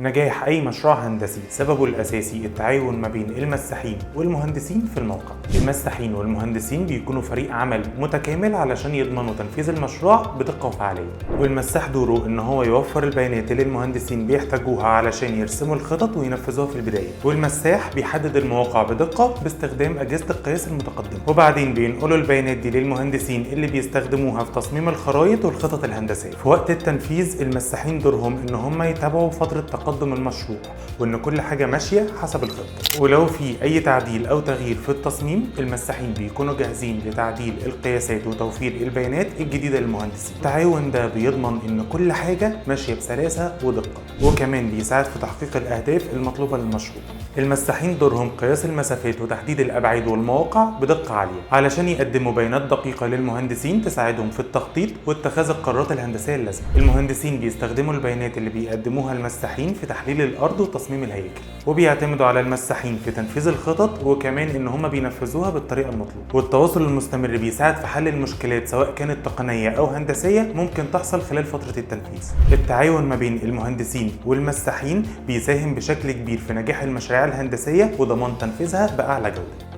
نجاح أي مشروع هندسي سببه الأساسي التعاون ما بين المساحين والمهندسين في الموقع. المساحين والمهندسين بيكونوا فريق عمل متكامل علشان يضمنوا تنفيذ المشروع بدقة وفعالية، والمساح دوره إن هو يوفر البيانات اللي المهندسين بيحتاجوها علشان يرسموا الخطط وينفذوها في البداية، والمساح بيحدد المواقع بدقة باستخدام أجهزة القياس المتقدمة، وبعدين بينقلوا البيانات دي للمهندسين اللي بيستخدموها في تصميم الخرائط والخطط الهندسية. في وقت التنفيذ المساحين دورهم إن هم يتابعوا فترة تقدم المشروع وإن كل حاجة ماشية حسب الخطة، ولو في أي تعديل أو تغيير في التصميم المساحين بيكونوا جاهزين لتعديل القياسات وتوفير البيانات الجديدة للمهندسين. التعاون ده بيضمن إن كل حاجة ماشية بسلاسة ودقة، وكمان بيساعد في تحقيق الأهداف المطلوبة للمشروع. المساحين دورهم قياس المسافات وتحديد الأبعاد والمواقع بدقة عالية علشان يقدموا بيانات دقيقة للمهندسين تساعدهم في التخطيط واتخاذ القرارات الهندسية اللازمة. المهندسين بيستخدموا البيانات اللي بيقدموها المساحين في تحليل الأرض وتصميم الهياكل، وبيعتمدوا على المساحين في تنفيذ الخطط وكمان إن هم بينفذوها بالطريقة المطلوبة. والتواصل المستمر بيساعد في حل المشكلات سواء كانت تقنية أو هندسية ممكن تحصل خلال فترة التنفيذ. التعاون ما بين المهندسين والمساحين بيساهم بشكل كبير في نجاح المشاريع الهندسية وضمان تنفيذها بأعلى جودة.